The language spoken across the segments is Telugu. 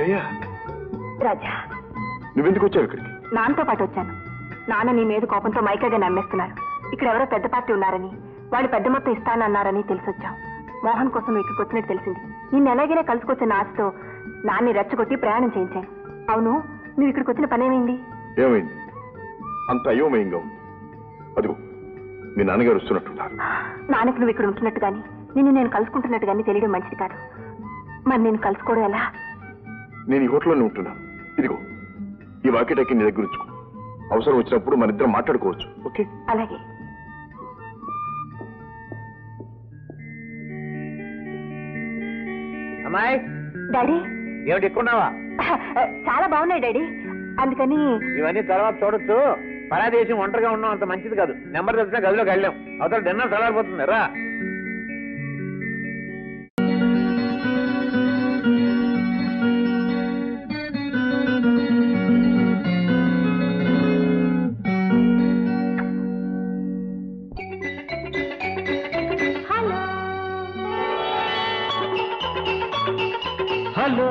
జయ రాజా, నువ్వెందుకు వచ్చావు ఇక్కడికి? నాన్నతో పాటు వచ్చాను. నాన్న నీ మీద కోపంతో మైకగా నమ్మేస్తున్నారు. ఇక్కడ ఎవరో పెద్ద పార్టీ ఉన్నారని, వాళ్ళు పెద్ద మొత్తం ఇస్తానన్నారని తెలిసొచ్చాం. మోహన్ కోసం నువ్వు ఇక్కడికి వచ్చినట్టు తెలిసింది. నిన్ను ఎలాగైనా కలుసుకొచ్చిన ఆశతో నాన్ని రెచ్చగొట్టి ప్రయాణం చేయించాను. అవును, నువ్వు ఇక్కడికి వచ్చిన పనేమైంది? ఏమైంది? అంత అయోమయంగా ఉంది. అదిగో మీ నాన్నగారు వస్తున్నట్టున్నారు. నాన్నకు నువ్వు ఇక్కడ ఉంటున్నట్టు గాని, నిన్ను నేను కలుసుకుంటున్నట్టు గాని తెలియడం మంచిది కాదు. మరి నేను కలుసుకోవడం ఎలా? నేను ఈ హోటల్లోనే ఉంటున్నాను. ఇదిగో ఈ వాకిటాకి నీ దగ్గర ఉంచుకో. అవసరం వచ్చినప్పుడు మన ఇద్దరం మాట్లాడుకోవచ్చు. ఓకే? అలాగే. అమ్మాయి, డాడీ ఏమిటి ఎక్కున్నావా? చాలా బాగున్నాయి డాడీ, అందుకని. ఇవన్నీ తర్వాత చూడొచ్చు. పరాదేశం ఒంటరిగా ఉండడం అంత మంచిది కాదు. నెంబర్ తెలిసిన గదిలోకి వెళ్ళాం. అవతల డిన్నర్ చల్లారిపోతుంది. రా. హలో.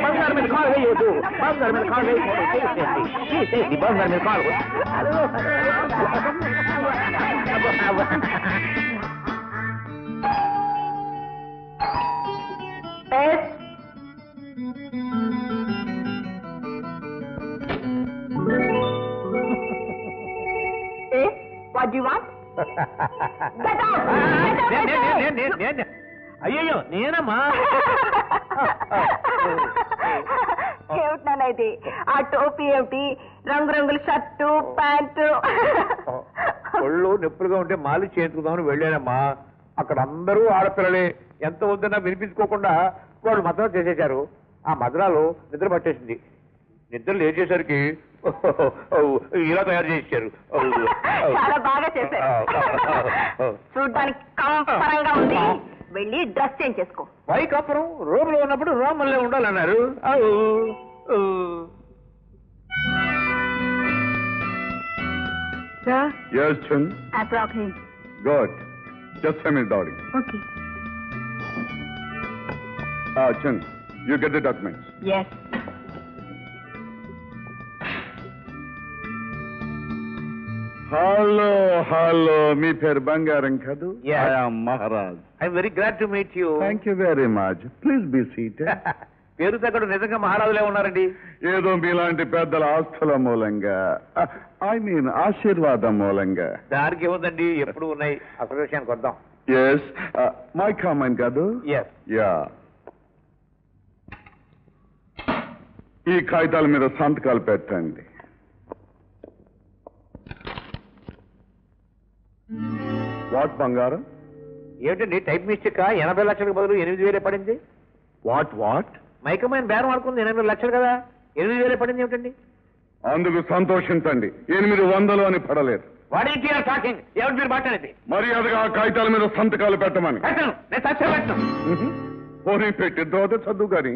బంగారు మీద కాలు వేయొద్దు. బంగారు మీద కాలు వేయకూడదు. బంగారు మీద కాలు. What do you want? అయ్యో నేనమ్మా. ఏమిటి ఆ టోపీ ఏమిటి? రంగురంగుల షర్టు ప్యాంటు. ఒళ్ళు నొప్పులుగా ఉంటే మాలి చేయించుకుందామని వెళ్ళానమ్మా. అక్కడ అందరూ ఆడపిల్లలే. ఎంత వద్దన్నా వినిపించుకోకుండా వాళ్ళు మద్రాలు చేసేశారు. ఆ మద్రాలు నిద్ర పట్టేసింది. నిద్ర లేచేసరికి ఇలా తయారు చేశారు. చాలా బాగా చేశారు. చూడ్డానికి కంపరంగా ఉంది. వెళ్ళి డ్రెస్ చేంజ్ చేసుకో. వైకపురం రూమ్ లో ఉన్నప్పుడు రోమల్లే ఉండాలన్నారు. Sir? Yes, Chun. I brought him. Good. Just send me the dowry. Okay. Chun, you get the documents. Yes. Hello. Me పేరు బంగారం కదూ? Yes. I am Maharaj. I'm very glad to meet you. Thank you very much. Please be seated. పేరు తగ్గడు నిజంగా మహారాజులే ఉన్నారండి. ఏదో మీలాంటి పెద్దల ఆస్తుల మూలంగా, ఆశీర్వాదం మూలంగా. దానికి ఏముందండి, ఎప్పుడు ఉన్నాయి. అసలు విషయానికి వద్దాం. Yes. My comment కాదు? Yes. Yeah. ఈ కాగితాల మీద సంతకాలు పెట్టండి. వాట్ బంగారం? ఏమిటండి టైప్ మిస్టేక్? 80 లక్షలకు బదులు 8,000 పడింది. వాట్? మైకమైన బేరం ఆడుకుంది 8 లక్షలు కదా, 8,000 పడింది ఏమిటండి? అందుకు సంతోషించండి. 800 అని పడలేదు. వాడేంటి టాకింగ్? ఎవరు మీరు మాట్లాడేది? మర్యాదగా ఆ కాగితాల మీద సంతకాలు పెట్టమని. పెట్టను, నేను సత్యం పెట్టను. పోనీ పెట్టి తర్వాత చదువు కానీ.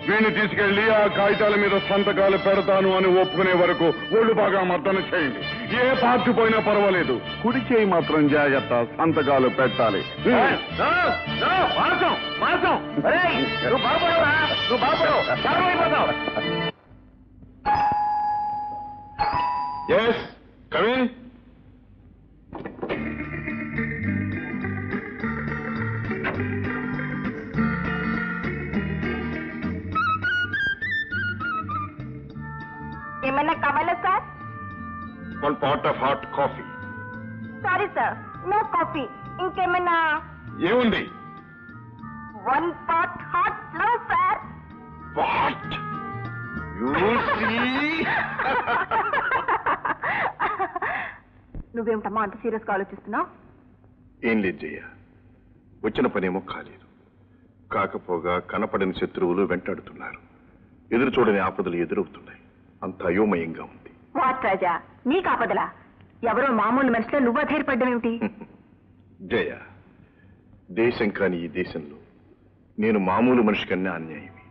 వీణ్ణి తీసుకెళ్లి ఆ కాగితాల మీద సంతకాలు పెడతాను అని ఒప్పుకునే వరకు ఒళ్ళు బాగా మర్దన చేయండి. ఏ పార్టీ పోయినా పర్వాలేదు, కుడి చేయి మాత్రం జాగ్రత్త, సంతకాలు పెట్టాలి. Yes, come in. ఇంకేమైనా కావాలా sir? 1 pot of hot coffee. Sorry sir, no coffee. ఇంకేమైనా? ఏముంది? 1 pot hot flow sir. What? You see? నువ్వేమిటమ్మా అంత సీరియస్ గా ఆలోచిస్తున్నావు? ఏం లేదు జయ, వచ్చిన పనేమో కాలేదు. కాకపోగా కనపడని శత్రువులు వెంటాడుతున్నారు. ఎదురు చూడని ఆపదలు ఎదురవుతున్నాయి. అంత అయోమయంగా ఉంది. వాట్ రాజా, నీకు ఆపదలా? ఎవరో మామూలు మనిషిలో నువ్వు అధైర్యపడ్డమేమిటి? జయ, దేశం కాని ఈ దేశంలో నేను మామూలు మనిషి కన్నా అన్యాయమే.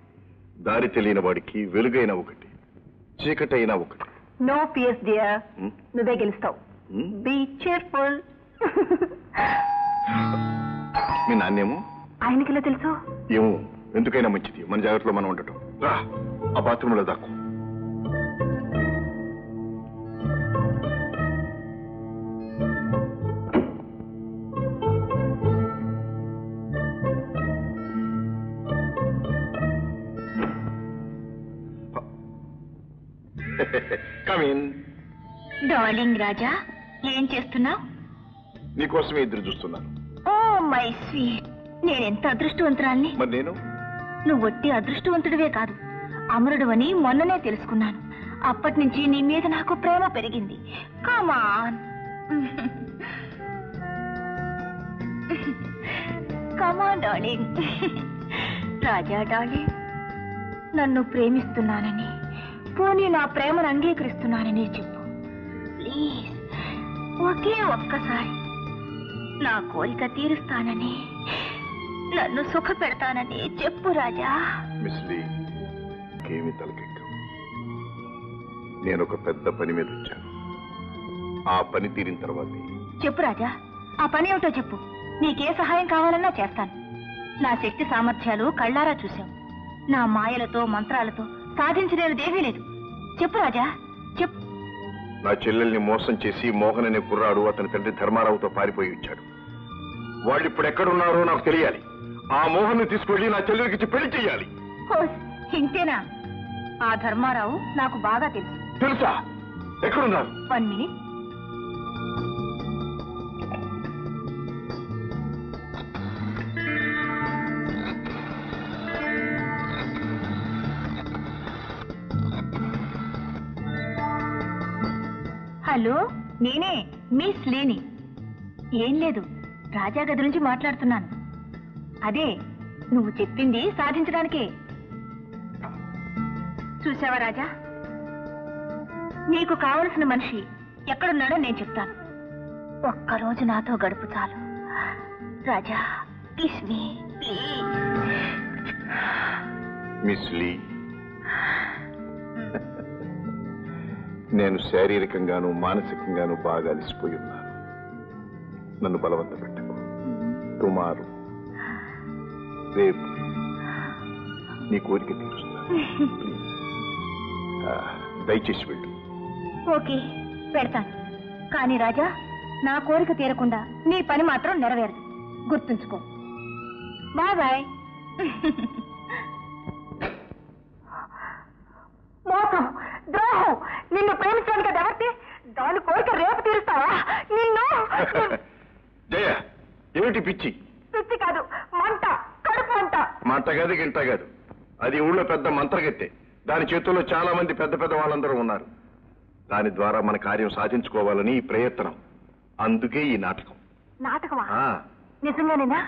దారి తెలియని వాడికి వెలుగైన ఒకటి, చీకటైనా ఒకటి. నో ఫియర్స్ డియర్, నువ్వే గెలుస్తావు. Be cheerful. మీ నాన్నేమో? ఆయనకిలా తెలుసు? ఏమో, ఎందుకైనా మంచిది మన జాగ్రత్తలో మనం ఉండటం. రా, ఆ బాత్రూంలో దాక్కు. Come in. డార్లింగ్ రాజా, ఏం చేస్తున్నావు? నీకోసమే ఎదురు చూస్తున్నాను. ఓ మై స్వీట్, నేనెంత అదృష్టవంతురాల్ని. మరి నేను? నువ్వు ఒట్టి అదృష్టవంతుడివే కాదు, అమరుడు అని మొన్ననే తెలుసుకున్నాను. అప్పటి నుంచి నీ మీద నాకు ప్రేమ పెరిగింది. కమాన్ కమాన్ డార్లింగ్. రాజా డార్లింగ్, నన్ను ప్రేమిస్తున్నానని, పోనీ నా ప్రేమను అంగీకరిస్తున్నానని చెప్పు ప్లీజ్. ఒకే ఒక్కసారి నా కోరిక తీరుస్తానని, నన్ను సుఖ పెడతానని చెప్పు రాజా. మిస్ లీ, ఏమి తలకెక్కం. నేను ఒక పెద్ద పని మీద వచ్చాను. ఆ పని తీరిన తర్వాత చెప్పు రాజా, ఆ పని ఏమిటో చెప్పు. నీకే సహాయం కావాలన్నా చేస్తాను. నా శక్తి సామర్థ్యాలు కళ్ళారా చూశావు. నా మాయలతో మంత్రాలతో సాధించలేనిదేమీ లేదు. చెప్పు రాజా, చెప్పు. నా చెల్లెల్ని మోసం చేసి మోహన్ అనే కుర్రాడు అతని తండ్రి ధర్మారావుతో పారిపోయి వచ్చాడు. వాళ్ళు ఇప్పుడు ఎక్కడున్నారో నాకు తెలియాలి. ఆ మోహన్ తీసుకెళ్లి నా చెల్లెలికి పెళ్లి చెయ్యాలి. ఇంతేనా? ఆ ధర్మారావు నాకు బాగా తెలుసు. తెలుసా? ఎక్కడున్నారు? 1 minute. హలో, నేనే మిస్ లేని. ఏం లేదు, రాజా గది నుంచి మాట్లాడుతున్నాను. అదే నువ్వు చెప్పింది సాధించడానికే. చూసావా రాజా, నీకు కావలసిన మనిషి ఎక్కడున్నాడో నేను చెప్తాను. ఒక్కరోజు నాతో గడుపు చాలు Raja. Kiss me please. Miss Lee, నేను శారీరకంగాను మానసికంగాను బాగా అలసిపోయి ఉన్నాను. నన్ను బలవంత పెట్టకు. టుమారో, రేపు నీ కోరిక తీరుస్తాను. దయచేసి వెళ్ళు. ఓకే, పెడతాను. కానీ రాజా, నా కోరిక తీరకుండా నీ పని మాత్రం నెరవేరదు. గుర్తుంచుకో. Bye bye. మోసం, ద్రోహం, నిన్ను ప్రేమించడానికి అది ఎవరితే? దాని కోరిక రేపు తీరుస్తావా? నిన్ను. జయ, ఏమిటి పిచ్చి? పిచ్చి కాదు, మంట, కడుపు మంట. మంట కాదు, గింట కాదు. అది ఊళ్ళో పెద్ద మంత్రగత్తె. దాని చేతుల్లో చాలా మంది పెద్ద పెద్ద వాళ్ళందరూ ఉన్నారు. దాని ద్వారా మన కార్యం సాధించుకోవాలని ఈ ప్రయత్నం. అందుకే ఈ నాటకం. నాటకమా? నిజంగానేనా?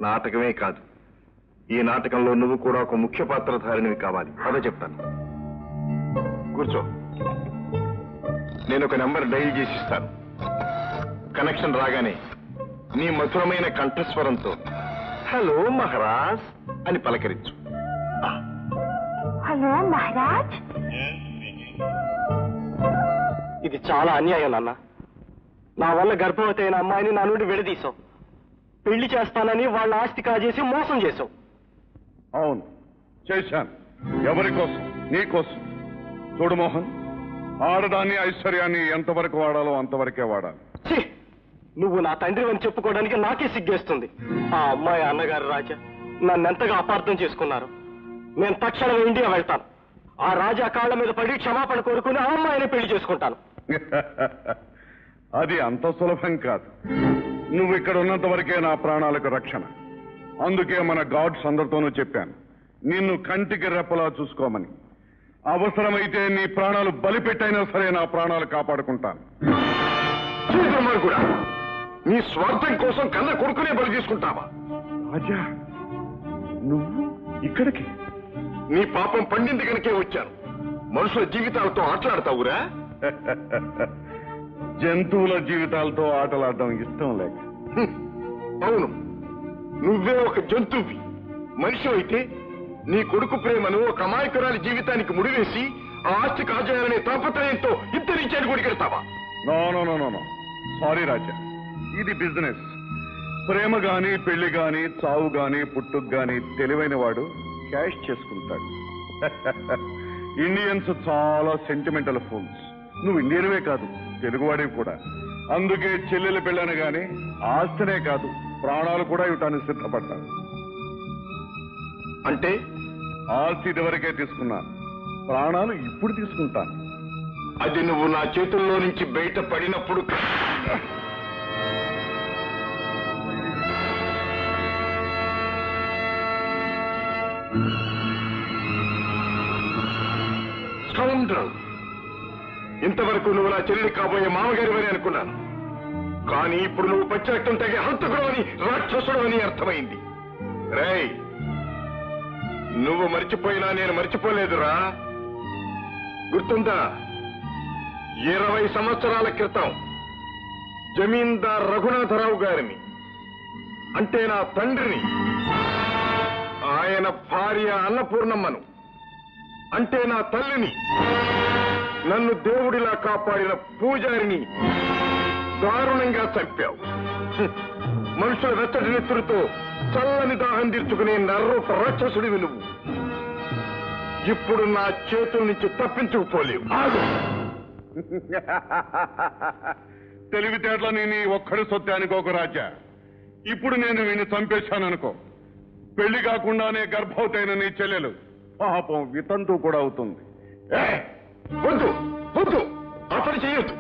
నాటకమే కాదు, ఈ నాటకంలో నువ్వు కూడా ఒక ముఖ్య పాత్రధారినివి కావాలి. అదే చెప్తాను. కూర్చో. నేను ఒక నెంబర్ డైల్ చేసి ఇస్తాను. కనెక్షన్ రాగానే నీ మధురమైన కంఠస్వరంతో హలో మహారాజ్ అని పలకరించు. హలో మహారాజ్. ఇది చాలా అన్యాయం నాన్న. నా వల్ల గర్భవతి అయిన అమ్మాయిని నా నుండి విడదీశావు. పెళ్లి చేస్తానని వాళ్ళ ఆస్తి కాజేసి మోసం చేశావు. అవును, చేశాను. ఎవరి కోసం? నీ కోసం. చూడు మోహన్, ఆడదాన్ని ఐశ్వర్యాన్ని ఎంతవరకు వాడాలో అంతవరకే వాడాలి. ఛీ, నువ్వు నా తండ్రి అని చెప్పుకోవడానికి నాకే సిగ్గేస్తుంది. ఆ అమ్మాయి అన్నగారు రాజా నన్నెంతగా అపార్థం చేసుకున్నారు. నేను తక్షణం ఇండియా వెళ్తాను. ఆ రాజా కాళ్ళ మీద పడి క్షమాపణ కోరుకుని ఆ అమ్మాయిని పెళ్లి చేసుకుంటాను. అది అంత సులభం కాదు. నువ్వు ఇక్కడ ఉన్నంత వరకే నా ప్రాణాలకు రక్షణ. అందుకే మన గాడ్స్ అందరితోనూ చెప్పాను, నిన్ను కంటికి రెప్పలా చూసుకోమని. అవసరమైతే నీ ప్రాణాలు బలిపెట్టైనా సరే నా ప్రాణాలు కాపాడుకుంటాను. కూడా నీ స్వార్థం కోసం కన్న కొడుకునే బలి తీసుకుంటావా? రాజా, నువ్వు ఇక్కడికి? నీ పాపం పండింది కనుకే వచ్చాను. మనుషుల జీవితాలతో ఆటలాడతావురా? జంతువుల జీవితాలతో ఆటలాడడం ఇష్టం లేక. అవును, నువ్వే ఒక జంతువువి. మనిషి అయితే నీ కొడుకు ప్రేమను ఒక అమాయకురాలి జీవితానికి ముడివేసి ఆ ఆస్తి కాజేయాలనే తాపత్రయంతో ఇద్దరించాడు గుడికెడతావా? No no no no no, sorry Raja, ఇది బిజినెస్. ప్రేమ గాని, పెళ్లి గాని, చావు గాని, పుట్టుకు గాని తెలివైన వాడు క్యాష్ చేసుకుంటాడు. ఇండియన్స్ చాలా సెంటిమెంటల్ ఫూల్స్. నువ్వు ఇండియన్వే కాదు, తెలుగువాడివి కూడా. అందుకే చెల్లెలు పెళ్ళాను గాని ఆస్తినే కాదు, ప్రాణాలు కూడా ఇవ్వటానికి సిద్ధపడ్డాను. అంటే ఆస్తి ఇదివరకే తీసుకున్నాను, ప్రాణాలు ఇప్పుడు తీసుకుంటాను. అది నువ్వు నా చేతుల్లో నుంచి బయట పడినప్పుడు స్కౌండ్రల్. ఇంతవరకు నువ్వు నా చెల్లి కాబోయే మామగారివని అనుకున్నాను. కానీ ఇప్పుడు నువ్వు పచ్చిరక్తం తగే హంతకుడు అని, రాక్షసుడు అని అర్థమైంది. రేయ్, నువ్వు మర్చిపోయినా నేను మర్చిపోలేదురా. గుర్తుందా? 20 సంవత్సరాల క్రితం జమీందార్ రఘునాథరావు గారిని, అంటే నా తండ్రిని, ఆయన భార్య అన్నపూర్ణమ్మను, అంటే నా తల్లిని, నన్ను దేవుడిలా కాపాడిన పూజారిని దారుణంగా చంపావు. మనుషుల వెచ్చటి నెత్తురుతో చల్లని దాహం తీర్చుకునే నర్రూప రాక్షసుడివి నువ్వు. ఇప్పుడు నా చేతుల నుంచి తప్పించుకుపోలేవు. తెలివితేటలని నీ ఒక్కడి సొత్తే అనుకోకు రాజా. ఇప్పుడు నేను వీడిని చంపేశాననుకో, పెళ్లి కాకుండానే గర్భవతైన నీ చెల్లెలు పాపం వితంతు కూడా అవుతుంది. వద్దు వద్దు, అతను చేయొద్దు.